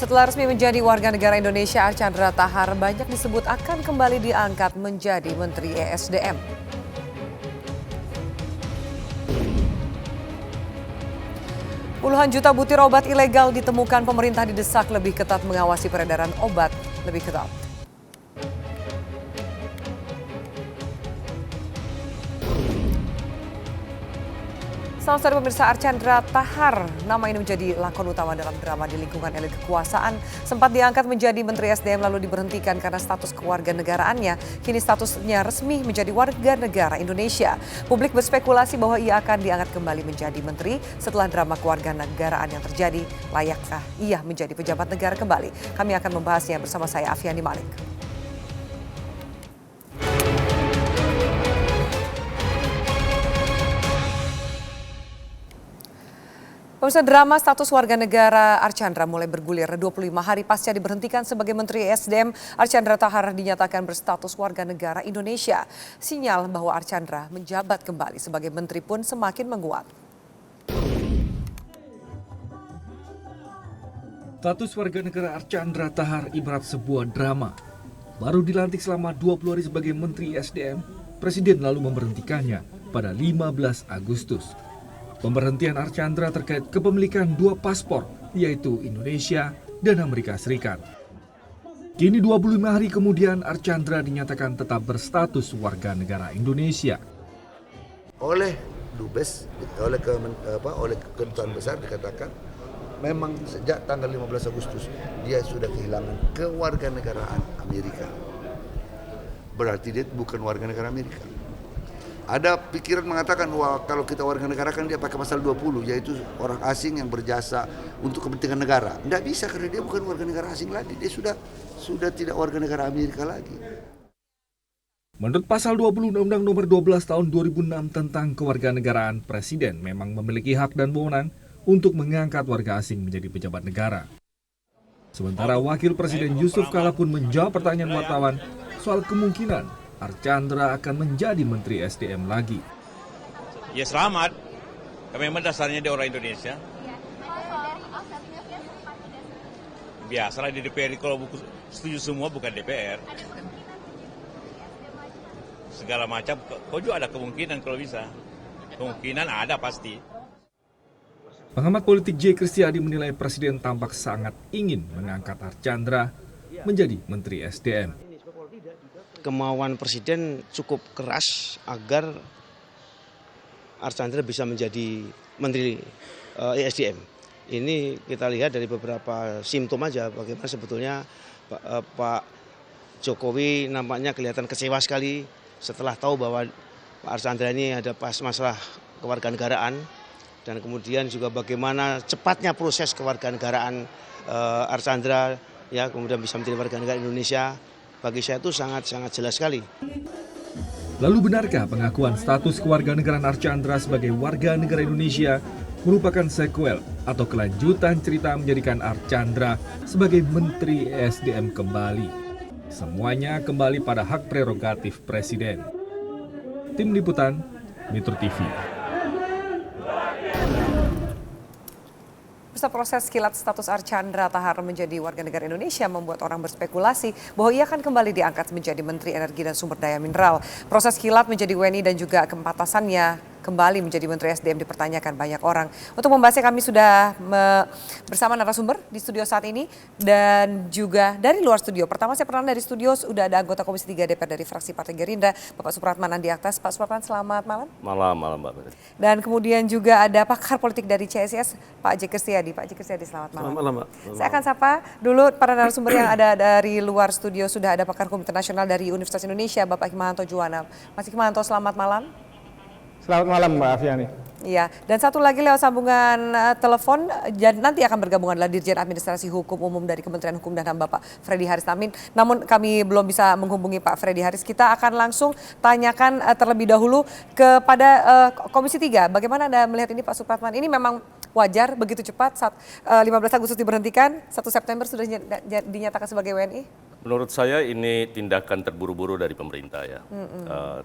Setelah resmi menjadi warga negara Indonesia, Archandra Thakar banyak disebut akan kembali diangkat menjadi Menteri ESDM. Puluhan juta butir obat ilegal ditemukan, pemerintah didesak lebih ketat mengawasi peredaran obat lebih ketat. Selamat sore pemirsa, Archandra Thakar, nama ini menjadi lakon utama dalam drama di lingkungan elit kekuasaan. Sempat diangkat menjadi Menteri SDM lalu diberhentikan karena status kewarganegaraannya. Kini statusnya resmi menjadi warga negara Indonesia. Publik berspekulasi bahwa ia akan diangkat kembali menjadi menteri setelah drama kewarganegaraan yang terjadi. Layakkah ia menjadi pejabat negara kembali? Kami akan membahasnya bersama saya, Afiani Malik. Pemirsa, drama status warga negara Archandra mulai bergulir. 25 hari pasca diberhentikan sebagai Menteri ESDM, Archandra Thakar dinyatakan berstatus warga negara Indonesia. Sinyal bahwa Archandra menjabat kembali sebagai menteri pun semakin menguat. Status warga negara Archandra Thakar ibarat sebuah drama. Baru dilantik selama 20 hari sebagai Menteri ESDM, Presiden lalu memberhentikannya pada 15 Agustus. Pemberhentian Archandra terkait kepemilikan dua paspor, yaitu Indonesia dan Amerika Serikat. Kini 25 hari kemudian Archandra dinyatakan tetap berstatus warga negara Indonesia. Oleh Dubes, oleh Kedutaan Besar dikatakan memang sejak tanggal 15 Agustus dia sudah kehilangan kewarganegaraan Amerika. Berarti dia bukan warga negara Amerika. Ada pikiran mengatakan wah kalau kita warga negara kan dia pakai pasal 20, yaitu orang asing yang berjasa untuk kepentingan negara. Tidak bisa karena dia bukan warga negara asing lagi, dia sudah tidak warga negara Amerika lagi. Menurut pasal 20 Undang-Undang Nomor 12 Tahun 2006 tentang kewarganegaraan, Presiden memang memiliki hak dan wewenang untuk mengangkat warga asing menjadi pejabat negara. Sementara Wakil Presiden Yusuf Kala pun menjawab pertanyaan wartawan soal kemungkinan Archandra akan menjadi Menteri SDM lagi. Ya selamat, kami memang dasarnya dia orang Indonesia. Biasalah di DPR kalau setuju semua bukan DPR. Segala macam, kau juga ada kemungkinan kalau bisa. Kemungkinan ada pasti. Pengamat politik J. Kristiadi menilai Presiden tampak sangat ingin mengangkat Archandra menjadi Menteri SDM. Kemauan Presiden cukup keras agar Archandra bisa menjadi Menteri ESDM. Ini kita lihat dari beberapa simptom aja bagaimana sebetulnya Pak Jokowi nampaknya kelihatan kecewa sekali setelah tahu bahwa Pak Archandra ini ada masalah kewarganegaraan, dan kemudian juga bagaimana cepatnya proses kewarganegaraan Archandra ya kemudian bisa menjadi warga negara Indonesia. Bagi saya itu sangat jelas sekali. Lalu benarkah pengakuan status kewarganegaraan Archandra sebagai warga negara Indonesia merupakan sequel atau kelanjutan cerita menjadikan Archandra sebagai Menteri ESDM kembali? Semuanya kembali pada hak prerogatif Presiden. Tim Liputan, Metro TV. Proses kilat status Archandra Thakar menjadi warga negara Indonesia membuat orang berspekulasi bahwa ia akan kembali diangkat menjadi Menteri Energi dan Sumber Daya Mineral. Proses kilat menjadi WNI dan juga kepantasannya kembali menjadi Menteri SDM dipertanyakan banyak orang. Untuk membahasnya kami sudah bersama narasumber di studio saat ini dan juga dari luar studio. Pertama saya perkenalkan dari studio sudah ada anggota Komisi 3 DPR dari fraksi Partai Gerindra, Bapak Supratman Andi Aktas. Pak Supratman, selamat malam. Malam Mbak. Dan kemudian juga ada pakar politik dari CSIS, Pak J. Kristiadi. Pak J. Kristiadi, selamat malam. Selamat malam, Mbak. Saya akan sapa dulu para narasumber yang ada dari luar studio. Sudah ada pakar hukum internasional dari Universitas Indonesia, Bapak Hikmahanto Juwana. Mas Hikmahanto, selamat malam. Selamat malam Mbak Afiani. Iya, dan satu lagi lewat sambungan telepon, dan nanti akan bergabung adalah Dirjen Administrasi Hukum Umum dari Kementerian Hukum dan HAM Bapak Freddy Harisnarmin. Namun kami belum bisa menghubungi Pak Freddy Haris. Kita akan langsung tanyakan terlebih dahulu kepada Komisi 3. Bagaimana Anda melihat ini Pak Supratman? Ini memang wajar begitu cepat saat 15 Agustus diberhentikan, 1 September sudah dinyatakan sebagai WNI? Menurut saya ini tindakan terburu-buru dari pemerintah ya,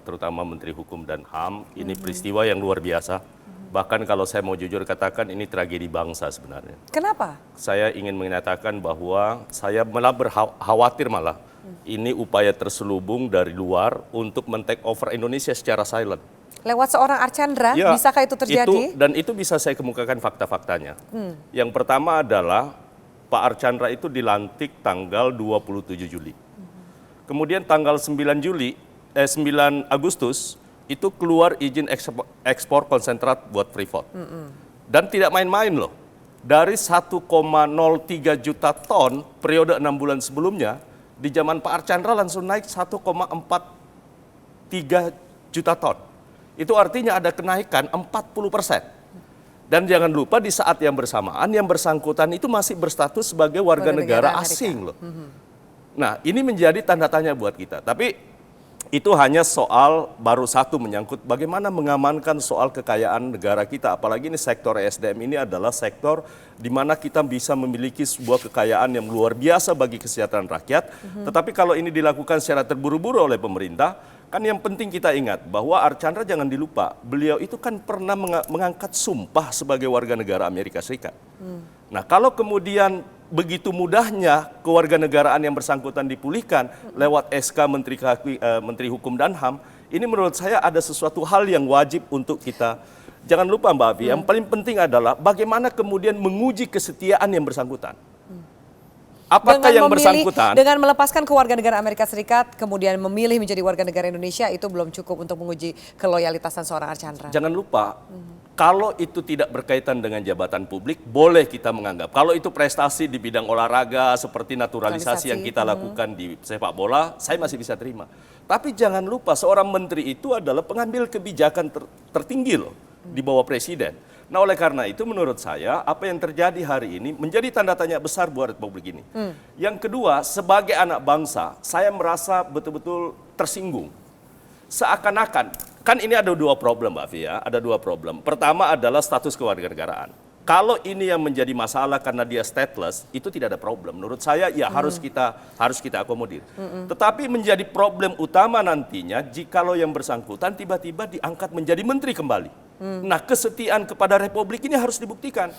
terutama Menteri Hukum dan HAM. Ini peristiwa yang luar biasa. Bahkan kalau saya mau jujur katakan ini tragedi bangsa sebenarnya. Kenapa? Saya ingin menyatakan bahwa saya malah khawatir malah ini upaya terselubung dari luar untuk men-take over Indonesia secara silent. Lewat seorang Archandra, Ya, bisakah itu terjadi? Itu bisa saya kemukakan fakta-faktanya. Yang pertama adalah Pak Archandra itu dilantik tanggal 27 Juli. Kemudian tanggal 9 Agustus itu keluar izin ekspor konsentrat buat Freeport. Dan tidak main-main loh. Dari 1,03 juta ton periode 6 bulan sebelumnya, di zaman Pak Archandra langsung naik 1,43 juta ton. Itu artinya ada kenaikan 40%. Dan jangan lupa di saat yang bersamaan yang bersangkutan itu masih berstatus sebagai warga negara asing loh. Nah, ini menjadi tanda tanya buat kita. Tapi itu hanya soal baru satu menyangkut bagaimana mengamankan soal kekayaan negara kita. Apalagi ini sektor SDM ini adalah sektor di mana kita bisa memiliki sebuah kekayaan yang luar biasa bagi kesejahteraan rakyat. Tetapi kalau ini dilakukan secara terburu-buru oleh pemerintah, kan yang penting kita ingat bahwa Archandra jangan dilupa, beliau itu kan pernah mengangkat sumpah sebagai warga negara Amerika Serikat. Nah, kalau kemudian begitu mudahnya kewarganegaraan yang bersangkutan dipulihkan lewat SK Menteri Hukum dan HAM, ini menurut saya ada sesuatu hal yang wajib untuk kita. Jangan lupa Mbak Afi, yang paling penting adalah bagaimana kemudian menguji kesetiaan yang bersangkutan. Apakah yang bersangkutan dengan melepaskan kewarganegaraan Amerika Serikat kemudian memilih menjadi warga negara Indonesia itu belum cukup untuk menguji keloyalitasan seorang Archandra. Jangan lupa, kalau itu tidak berkaitan dengan jabatan publik, boleh kita menganggap. Kalau itu prestasi di bidang olahraga seperti naturalisasi yang kita lakukan di sepak bola, saya masih bisa terima. Tapi jangan lupa seorang menteri itu adalah pengambil kebijakan tertinggi loh di bawah presiden. Nah, oleh karena itu menurut saya apa yang terjadi hari ini menjadi tanda tanya besar buat Republik ini. Yang kedua, sebagai anak bangsa, saya merasa betul-betul tersinggung. Seakan-akan, kan ini ada dua problem Mbak Fia, ada dua problem. Pertama adalah status kewarganegaraan. Kalau ini yang menjadi masalah karena dia stateless, itu tidak ada problem. Menurut saya ya harus kita akomodir. Tetapi menjadi problem utama nantinya jikalau yang bersangkutan tiba-tiba diangkat menjadi menteri kembali. Nah, kesetiaan kepada Republik ini harus dibuktikan.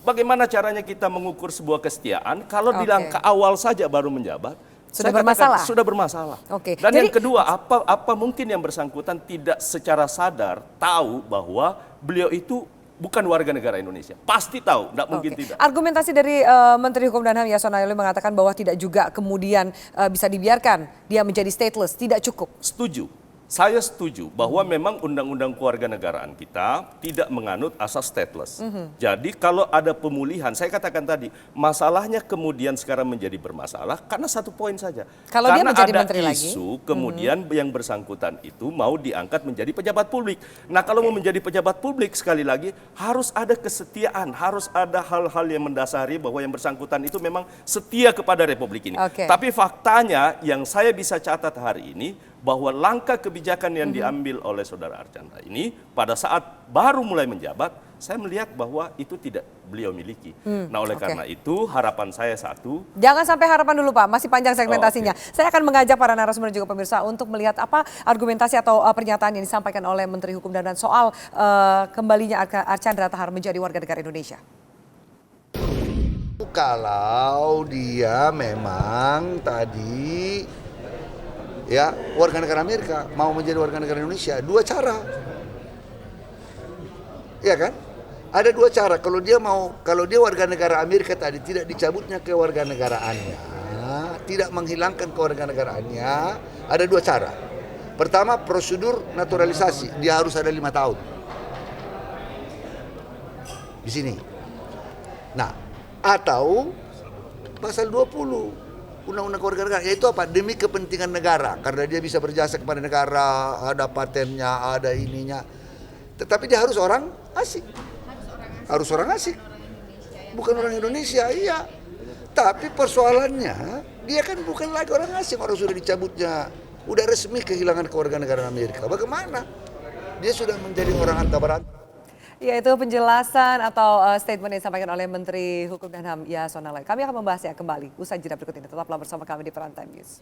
Bagaimana caranya kita mengukur sebuah kesetiaan kalau di langkah awal saja baru menjabat? Sudah bermasalah. Sudah bermasalah. Dan yang kedua, apa mungkin yang bersangkutan tidak secara sadar tahu bahwa beliau itu bukan warga negara Indonesia. Pasti tahu, tidak mungkin tidak. Argumentasi dari Menteri Hukum dan HAM Yasona Lawli mengatakan bahwa tidak juga kemudian bisa dibiarkan dia menjadi stateless, tidak cukup. Setuju. Saya setuju bahwa memang undang-undang kewarganegaraan kita tidak menganut asas stateless. Jadi kalau ada pemulihan, saya katakan tadi, masalahnya kemudian sekarang menjadi bermasalah karena satu poin saja. Kalau karena dia menjadi ada menteri isu kemudian yang bersangkutan itu mau diangkat menjadi pejabat publik. Nah, kalau mau menjadi pejabat publik sekali lagi harus ada kesetiaan, harus ada hal-hal yang mendasari bahwa yang bersangkutan itu memang setia kepada Republik ini. Tapi faktanya yang saya bisa catat hari ini bahwa langkah kebijakan yang diambil oleh saudara Archandra ini pada saat baru mulai menjabat, saya melihat bahwa itu tidak beliau miliki. Nah, oleh karena itu harapan saya satu. Jangan sampai harapan dulu Pak, masih panjang segmentasinya. Saya akan mengajak para narasumber dan juga pemirsa untuk melihat apa argumentasi atau pernyataan yang disampaikan oleh Menteri Hukum dan HAM soal kembalinya Archandra Tahar menjadi warga negara Indonesia. Kalau dia memang tadi ya warga negara Amerika mau menjadi warga negara Indonesia, dua cara, ya kan? Ada dua cara. Kalau dia warga negara Amerika tadi tidak dicabutnya kewarganegaraannya, tidak menghilangkan kewarganegaraannya, ada dua cara. Pertama, prosedur naturalisasi, dia harus ada 5 tahun di sini. Nah, atau pasal 20 Undang-Undang Kewarganegaraan, yaitu apa? Demi kepentingan negara, karena dia bisa berjasa kepada negara, ada patennya, ada ininya. Tetapi dia harus orang asing. Harus orang asing. Bukan orang Indonesia, iya. Tapi persoalannya, dia kan bukan lagi orang asing, orang sudah dicabutnya, udah resmi kehilangan kewarganegaraan Amerika. Bagaimana? Dia sudah menjadi orang antabaranta. Ya, itu penjelasan atau statement yang disampaikan oleh Menteri Hukum dan HAM Yasona Lawli. Kami akan membahasnya kembali usai jeda berikut ini. Tetaplah bersama kami di Prime Time News.